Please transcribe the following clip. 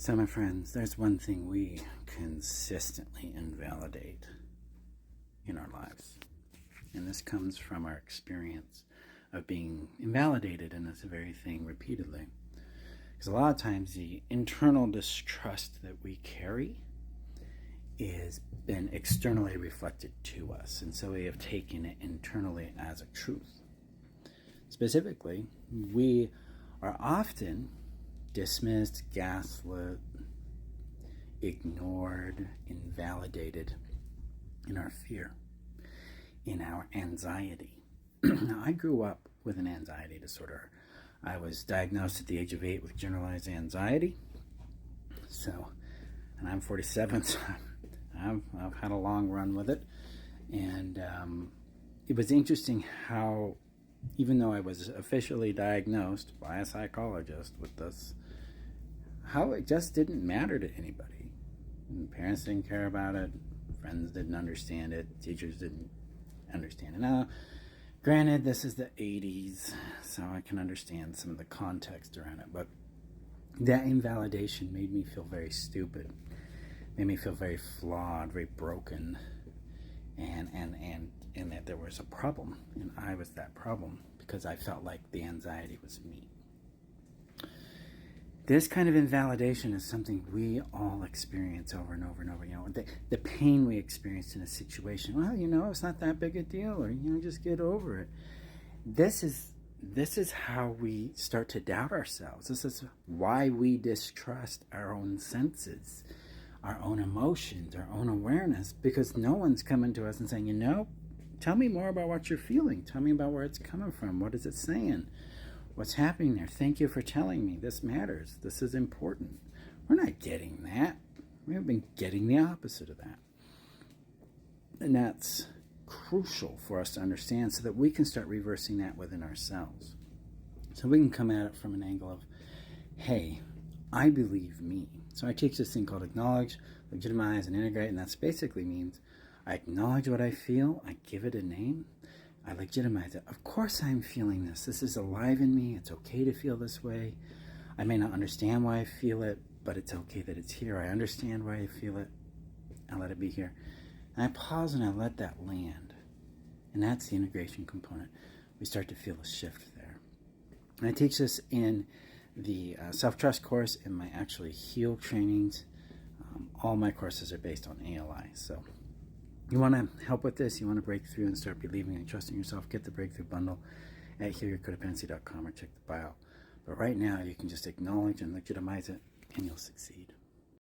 So, my friends, there's one thing we consistently invalidate in our lives. And this comes from our experience of being invalidated in this very thing repeatedly. Because a lot of times the internal distrust that we carry is been externally reflected to us. And so we have taken it internally as a truth. Specifically, we are often dismissed, gaslit, ignored, invalidated in our fear, in our anxiety. Now, I grew up with an anxiety disorder. I was diagnosed at the age of 8 with generalized anxiety. So, and I'm 47, so I've had a long run with it. And it was interesting how, even though I was officially diagnosed by a psychologist with this, how it just didn't matter to anybody. And parents didn't care about it, friends didn't understand it, teachers didn't understand it. Now, granted, this is the 80s, so I can understand some of the context around it, but that invalidation made me feel very stupid, made me feel very flawed, very broken, and that there was a problem, and I was that problem because I felt like the anxiety was me. This kind of invalidation is something we all experience over and over and over. You know, the pain we experienced in a situation. Well, you know, it's not that big a deal, or just get over it. This is how we start to doubt ourselves. This is why we distrust our own senses, our own emotions, our own awareness, because no one's coming to us and saying, tell me more about what you're feeling. Tell me about where it's coming from. What is it saying? What's happening there? Thank you for telling me. This matters. This is important. We're not getting that. We've been getting the opposite of that. And that's crucial for us to understand so that we can start reversing that within ourselves. So we can come at it from an angle of, hey, I believe me. So I teach this thing called acknowledge, legitimize, and integrate, and that basically means I acknowledge what I feel, I give it a name, I legitimize it. Of course I'm feeling this. This is alive in me. It's okay to feel this way. I may not understand why I feel it, but it's okay that it's here. I understand why I feel it. I let it be here. And I pause and I let that land. And that's the integration component. We start to feel a shift there. And I teach this in the self-trust course and my actually heal trainings. All my courses are based on ALI. So you want to help with this, you want to break through and start believing and trusting yourself, get the breakthrough bundle at healyourcodependency.com or check the bio. But right now, you can just acknowledge and legitimize it, and you'll succeed.